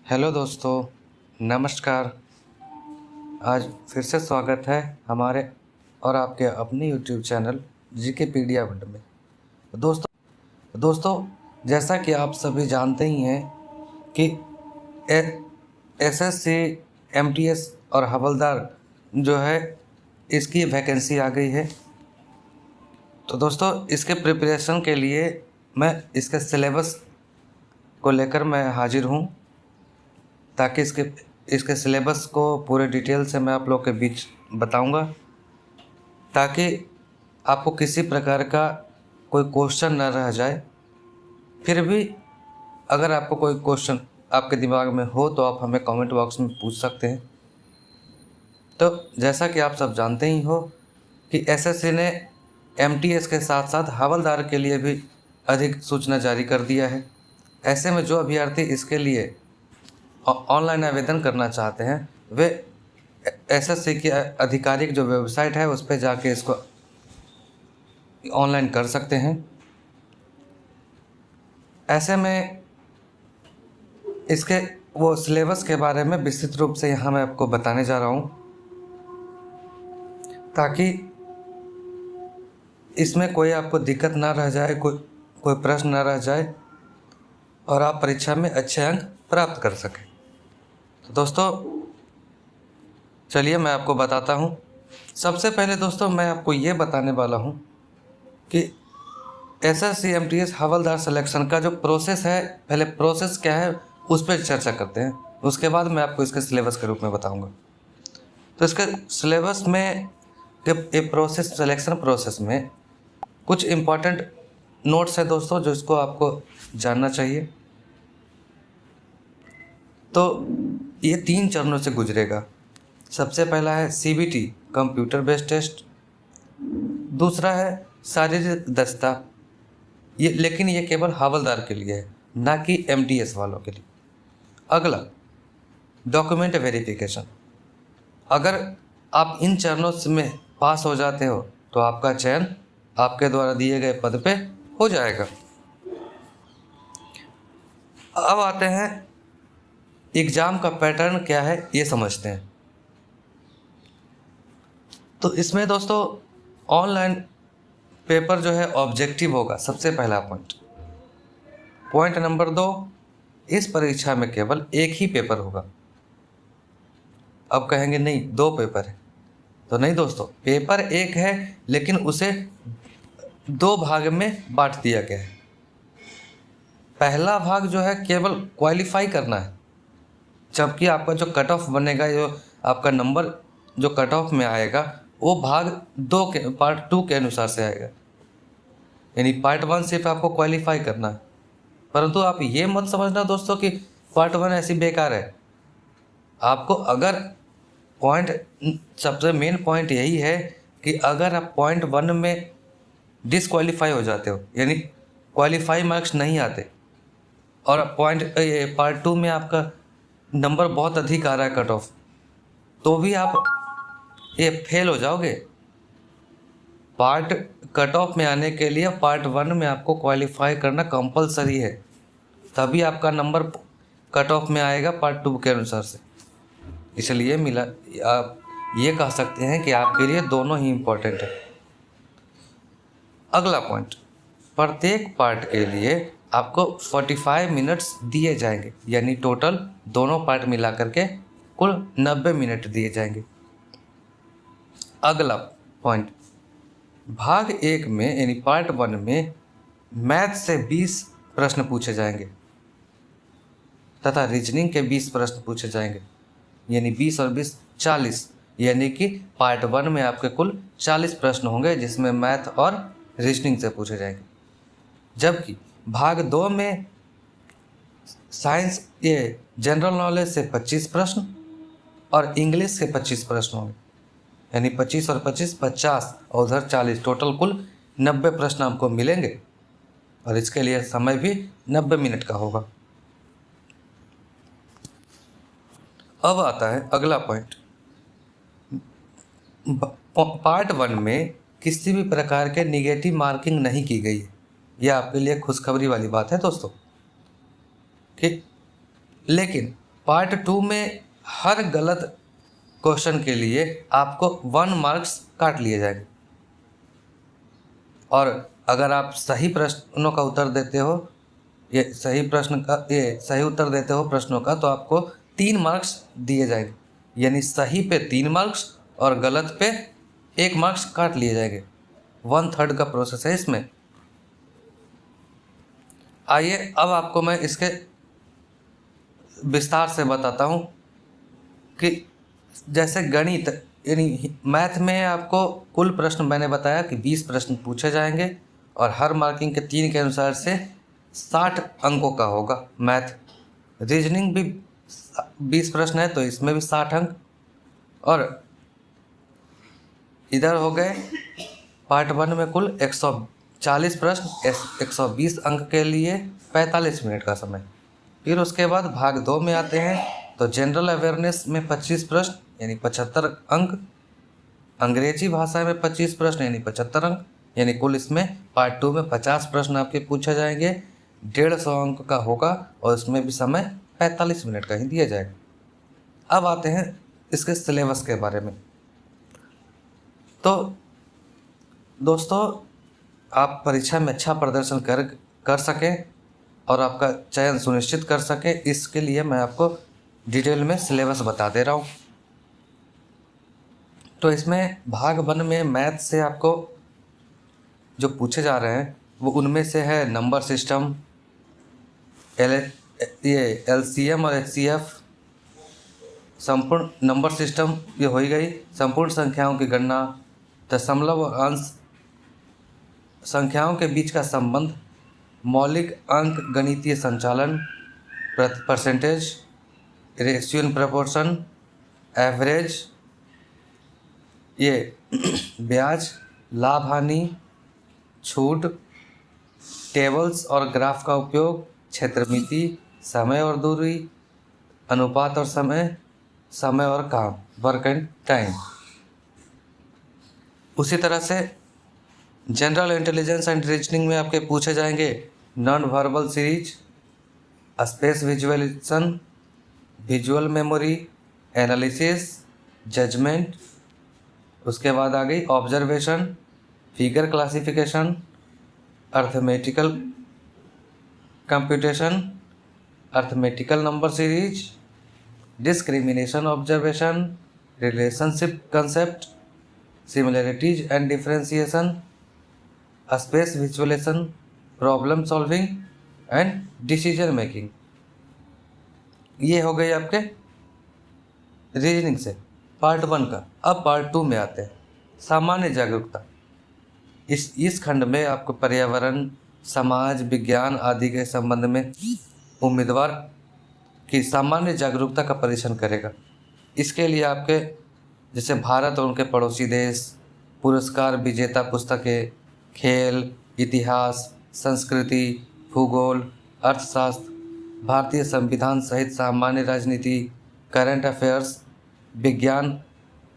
Hello दोस्तों, नमस्कार। आज फिर से स्वागत है हमारे और आपके अपने यूट्यूब चैनल जीके पीडिया वर्ल्ड में। दोस्तों, जैसा कि आप सभी जानते ही हैं कि एसएससी, एमटीएस और हवलदार जो है इसकी वैकेंसी आ गई है। तो दोस्तों, इसके प्रिपरेशन के लिए मैं इसके सिलेबस को लेकर मैं हाजिर हूँ, ताकि इसके सिलेबस को पूरे डिटेल से मैं आप लोग के बीच बताऊंगा, ताकि आपको किसी प्रकार का कोई क्वेश्चन न रह जाए। फिर भी अगर आपको कोई क्वेश्चन आपके दिमाग में हो तो आप हमें कमेंट बॉक्स में पूछ सकते हैं। तो जैसा कि आप सब जानते ही हो कि एसएससी ने एमटीएस के साथ साथ हवलदार के लिए भी अधिक सूचना जारी कर दिया है। ऐसे में जो अभ्यर्थी इसके लिए ऑनलाइन आवेदन करना चाहते हैं वे एसएससी की आधिकारिक जो वेबसाइट है उस पर जाके इसको ऑनलाइन कर सकते हैं। ऐसे में इसके वो सिलेबस के बारे में विस्तृत रूप से यहाँ मैं आपको बताने जा रहा हूँ, ताकि इसमें कोई आपको दिक्कत ना रह जाए, कोई प्रश्न ना रह जाए और आप परीक्षा में अच्छे अंक प्राप्त कर सकें। तो दोस्तों चलिए मैं आपको बताता हूँ। सबसे पहले दोस्तों मैं आपको ये बताने वाला हूँ कि एसएससी एमटीएस हवलदार सिलेक्शन का जो प्रोसेस है, पहले प्रोसेस क्या है उस पर चर्चा करते हैं, उसके बाद मैं आपको इसके सिलेबस के रूप में बताऊँगा। तो इसके सिलेबस में सिलेक्शन प्रोसेस में कुछ इम्पॉर्टेंट नोट्स है दोस्तों, जो इसको आपको जानना चाहिए। तो ये 3 चरणों से गुजरेगा। सबसे पहला है सीबीटी कंप्यूटर बेस्ड टेस्ट, दूसरा है शारीरिक दक्षता, लेकिन ये केवल हवलदार के लिए है, ना कि एमटीएस वालों के लिए। अगला डॉक्यूमेंट वेरिफिकेशन, अगर आप इन चरणों में पास हो जाते हो तो आपका चयन आपके द्वारा दिए गए पद पे हो जाएगा। अब आते हैं एग्ज़ाम का पैटर्न क्या है ये समझते हैं। तो इसमें दोस्तों ऑनलाइन पेपर जो है ऑब्जेक्टिव होगा, सबसे पहला पॉइंट। पॉइंट नंबर 2, इस परीक्षा में केवल एक ही पेपर होगा। अब कहेंगे नहीं 2 पेपर है, तो नहीं दोस्तों, पेपर एक है लेकिन उसे 2 भाग में बांट दिया गया है। पहला भाग जो है केवल क्वालिफाई करना है, जबकि आपका जो कट ऑफ बनेगा, जो आपका नंबर जो कट ऑफ में आएगा वो भाग 2 के पार्ट 2 के अनुसार से आएगा। यानी पार्ट 1 सिर्फ आपको क्वालिफाई करना है। परंतु आप ये मत समझना दोस्तों कि पार्ट 1 ऐसी बेकार है। आपको अगर पॉइंट, सबसे मेन पॉइंट यही है कि अगर आप पॉइंट 1 में डिसक्वालीफाई हो जाते हो, यानी क्वालिफाई मार्क्स नहीं आते, और पार्ट 2 में आपका नंबर बहुत अधिक आ रहा है कट ऑफ, तो भी आप ये फेल हो जाओगे। पार्ट कट ऑफ में आने के लिए पार्ट 1 में आपको क्वालिफाई करना कंपलसरी है, तभी आपका नंबर कट ऑफ में आएगा पार्ट 2 के अनुसार से। इसलिए आप ये कह सकते हैं कि आपके लिए दोनों ही इम्पोर्टेंट है। अगला पॉइंट, प्रत्येक पार्ट के लिए आपको 45 मिनट्स दिए जाएंगे, यानी टोटल दोनों पार्ट मिला करके कुल 90 मिनट दिए जाएंगे। अगला पॉइंट, भाग 1 में यानी पार्ट 1 में मैथ से 20 प्रश्न पूछे जाएंगे तथा रीजनिंग के 20 प्रश्न पूछे जाएंगे, यानी 20 और 20 40, यानी कि पार्ट 1 में आपके कुल 40 प्रश्न होंगे, जिसमें मैथ और रीजनिंग से पूछे जाएंगे। जबकि भाग 2 में साइंस, ये जनरल नॉलेज से 25 प्रश्न और इंग्लिश से 25 प्रश्न होंगे, यानी 25 और 25 50 और उधर 40, टोटल कुल 90 प्रश्न आपको मिलेंगे। और इसके लिए समय भी 90 मिनट का होगा। अब आता है अगला पॉइंट, पार्ट 1 में किसी भी प्रकार के निगेटिव मार्किंग नहीं की गई है। यह आपके लिए खुशखबरी वाली बात है दोस्तों। कि लेकिन पार्ट 2 में हर गलत क्वेश्चन के लिए आपको 1 मार्क्स काट लिए जाएंगे, और अगर आप सही प्रश्नों का उत्तर देते हो, ये सही उत्तर देते हो प्रश्नों का, तो आपको 3 मार्क्स दिए जाएंगे। यानी सही पे 3 मार्क्स और गलत पे 1 मार्क्स काट लिए जाएंगे। 1/3 का प्रोसेस है इसमें। आइए अब आपको मैं इसके विस्तार से बताता हूँ कि जैसे गणित यानी मैथ में आपको कुल प्रश्न मैंने बताया कि 20 प्रश्न पूछे जाएंगे और हर मार्किंग के 3 के अनुसार से 60 अंकों का होगा। मैथ रीजनिंग भी 20 प्रश्न है तो इसमें भी 60 अंक, और इधर हो गए पार्ट 1 में कुल 140 प्रश्न 120 अंक के लिए 45 मिनट का समय। फिर उसके बाद भाग 2 में आते हैं तो जनरल अवेयरनेस में 25 प्रश्न यानी 75 अंक, अंग्रेजी भाषा में 25 प्रश्न यानी 75 अंक, यानी कुल इसमें पार्ट 2 में 50 प्रश्न आपके पूछे जाएंगे, 150 अंक का होगा और उसमें भी समय 45 मिनट का ही दिया जाएगा। अब आते हैं इसके सिलेबस के बारे में। तो दोस्तों, आप परीक्षा में अच्छा प्रदर्शन कर सकें और आपका चयन सुनिश्चित कर सकें, इसके लिए मैं आपको डिटेल में सिलेबस बता दे रहा हूँ। तो इसमें भाग 1 में मैथ से आपको जो पूछे जा रहे हैं वो उनमें से है नंबर सिस्टम, LCM और HCF, संपूर्ण नंबर सिस्टम ये हो ही गई, संपूर्ण संख्याओं की गणना, दशमलव और अंश, संख्याओं के बीच का संबंध, मौलिक अंक गणितीय संचालन, percentage, ratio in proportion, average, ये ब्याज, लाभ हानि, छूट, टेबल्स और ग्राफ का उपयोग, क्षेत्रमिति, समय और दूरी, अनुपात और समय, समय और काम, वर्क एंड टाइम। उसी तरह से जनरल इंटेलिजेंस एंड रीजनिंग में आपके पूछे जाएंगे non verbal series, space visualisation, visual memory, analysis, judgement. उसके बाद आ गई observation, figure classification, arithmetical computation, arithmetical number series, discrimination observation, relationship concept, similarities and differentiation, space visualisation, problem solving and decision making. ये हो गई आपके reasoning से part 1 का। अब पार्ट 2 में आते हैं सामान्य जागरूकता। इस खंड में आपको पर्यावरण, समाज विज्ञान आदि के संबंध में उम्मीदवार की सामान्य जागरूकता का परीक्षण करेगा। इसके लिए आपके जैसे भारत और उनके पड़ोसी देश, पुरस्कार विजेता पुस्तकें, खेल, इतिहास, संस्कृति, भूगोल, अर्थशास्त्र, भारतीय संविधान सहित सामान्य राजनीति, करंट अफेयर्स, विज्ञान,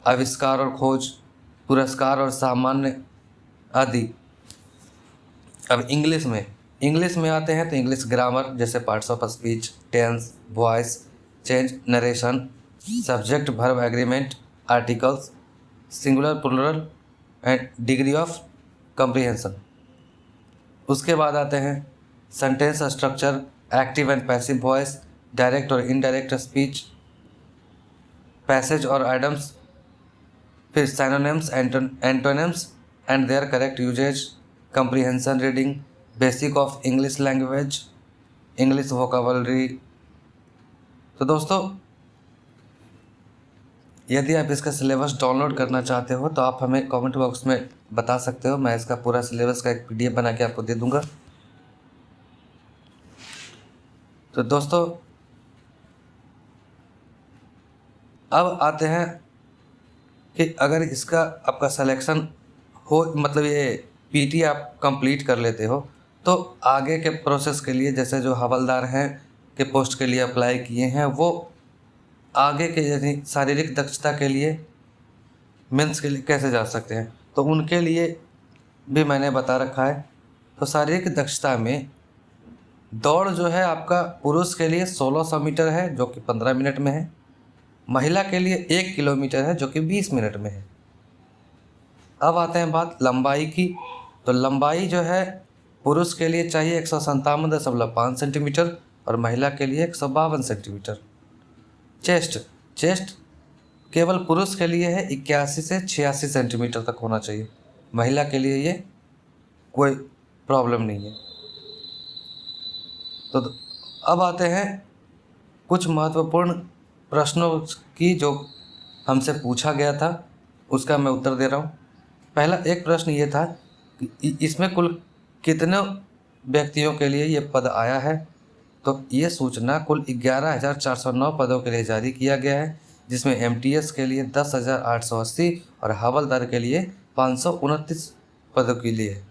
आविष्कार और खोज, पुरस्कार और सामान्य आदि। अब इंग्लिश में आते हैं तो इंग्लिश ग्रामर जैसे parts of speech, tense, voice change, narration, subject verb agreement, articles, singular plural and degree of comprehension. उसके बाद आते हैं sentence structure, active and passive voice, direct और इनडायरेक्ट स्पीच, पैसेज और एडम्स, फिर synonyms, antonyms and their correct usage, comprehension reading, basic of English language, English vocabulary. तो दोस्तों, यदि आप इसका सिलेबस डाउनलोड करना चाहते हो तो आप हमें कमेंट बॉक्स में बता सकते हो, मैं इसका पूरा सिलेबस का एक PDF बना के आपको दे दूंगा। तो दोस्तों, अब आते हैं कि अगर इसका आपका सिलेक्शन हो, मतलब ये PT आप कंप्लीट कर लेते हो, तो आगे के प्रोसेस के लिए जैसे जो हवलदार हैं के पोस्ट के लिए अप्लाई किए हैं, वो आगे के यदि शारीरिक दक्षता के लिए मेंस के लिए कैसे जा सकते हैं, तो उनके लिए भी मैंने बता रखा है। तो शारीरिक दक्षता में दौड़ जो है आपका पुरुष के लिए 1600 मीटर है जो कि 15 मिनट में है, महिला के लिए 1 किलोमीटर है जो कि 20 मिनट में है। अब आते हैं बात लंबाई की। तो लंबाई जो है पुरुष के लिए चाहिए 157.5 सेंटीमीटर और महिला के लिए 152 सेंटीमीटर। चेस्ट केवल पुरुष के लिए है 81 से 86 सेंटीमीटर तक होना चाहिए, महिला के लिए ये कोई प्रॉब्लम नहीं है। तो अब आते हैं कुछ महत्वपूर्ण प्रश्नों की जो हमसे पूछा गया था, उसका मैं उत्तर दे रहा हूँ। पहला एक प्रश्न ये था कि इसमें कुल कितने व्यक्तियों के लिए ये पद आया है। तो ये सूचना कुल 11,409 पदों के लिए जारी किया गया है, जिसमें एमटीएस के लिए 10,880 और हवलदार के लिए 529 पदों के लिए है।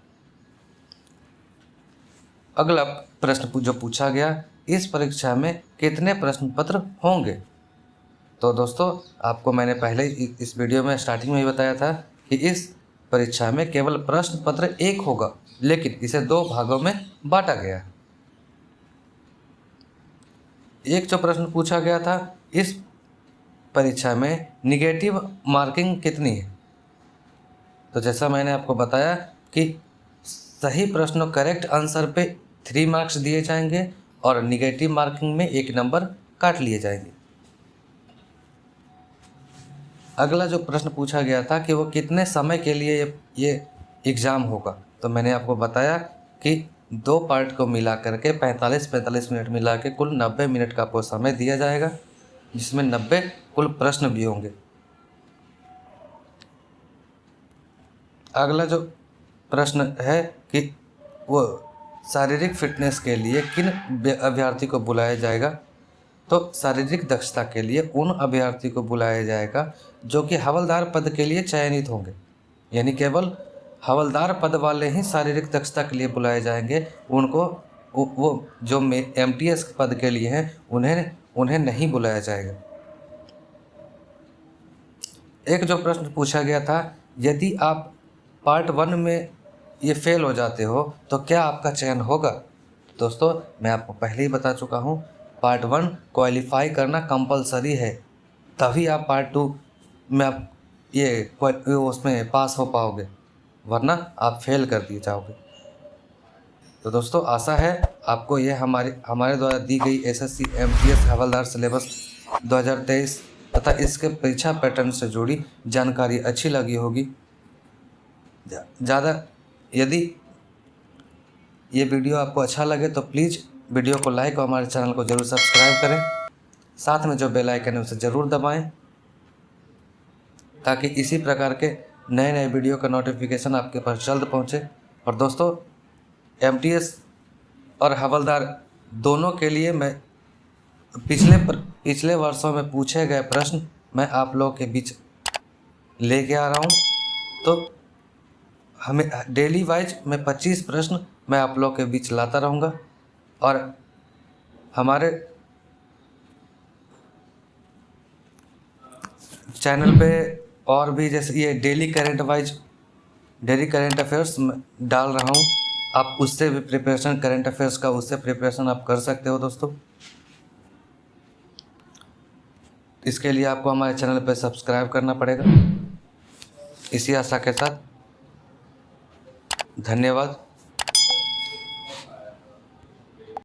अगला प्रश्न जो पूछा गया, इस परीक्षा में कितने प्रश्न पत्र होंगे। तो दोस्तों आपको मैंने पहले ही इस वीडियो में स्टार्टिंग में ही बताया था कि इस परीक्षा में केवल प्रश्न पत्र एक होगा, लेकिन इसे 2 भागों में बांटा गया है। एक जो प्रश्न पूछा गया था, इस परीक्षा में निगेटिव मार्किंग कितनी है। तो जैसा मैंने आपको बताया कि सही प्रश्नों करेक्ट आंसर पे 3 मार्क्स दिए जाएंगे और निगेटिव मार्किंग में 1 नंबर काट लिए जाएंगे। अगला जो प्रश्न पूछा गया था कि वो कितने समय के लिए ये एग्ज़ाम होगा। तो मैंने आपको बताया कि 2 पार्ट को मिला करके 45 मिनट मिला के कुल 90 मिनट का आपको समय दिया जाएगा, जिसमें 90 कुल प्रश्न भी होंगे। अगला जो प्रश्न है कि वो शारीरिक फिटनेस के लिए किन अभ्यर्थी को बुलाया जाएगा। तो शारीरिक दक्षता के लिए उन अभ्यर्थी को बुलाया जाएगा जो कि हवलदार पद के लिए चयनित होंगे, यानी केवल हवलदार पद वाले ही शारीरिक दक्षता के लिए बुलाए जाएंगे। उनको वो जो एमटीएस पद के लिए हैं उन्हें नहीं बुलाया जाएगा। एक जो प्रश्न पूछा गया था, यदि आप पार्ट 1 में ये फेल हो जाते हो तो क्या आपका चयन होगा। दोस्तों मैं आपको पहले ही बता चुका हूँ, पार्ट 1 क्वालिफाई करना कंपलसरी है, तभी आप पार्ट 2 में आप उसमें पास हो पाओगे, वरना आप फेल कर दिए जाओगे। तो दोस्तों आशा है आपको ये हमारे द्वारा दी गई एसएससी एमटीएस हवलदार सिलेबस 2023 तथा इसके परीक्षा पैटर्न से जुड़ी जानकारी अच्छी लगी होगी। यदि ये वीडियो आपको अच्छा लगे तो प्लीज़ वीडियो को लाइक और हमारे चैनल को ज़रूर सब्सक्राइब करें। साथ में जो बेल आइकन है उसे ज़रूर दबाएं, ताकि इसी प्रकार के नए नए वीडियो का नोटिफिकेशन आपके पास जल्द पहुंचे। और दोस्तों एमटीएस और हवलदार दोनों के लिए मैं पिछले वर्षों में पूछे गए प्रश्न मैं आप लोगों के बीच लेके आ रहा हूं। तो हमें डेली वाइज मैं 25 प्रश्न मैं आप लोगों के बीच लाता रहूँगा। और हमारे चैनल पे और भी जैसे ये डेली करंट अफेयर्स डाल रहा हूँ, आप उससे भी प्रिपरेशन करंट अफेयर्स का उससे प्रिपरेशन आप कर सकते हो दोस्तों। इसके लिए आपको हमारे चैनल पे सब्सक्राइब करना पड़ेगा। इसी आशा के साथ धन्यवाद।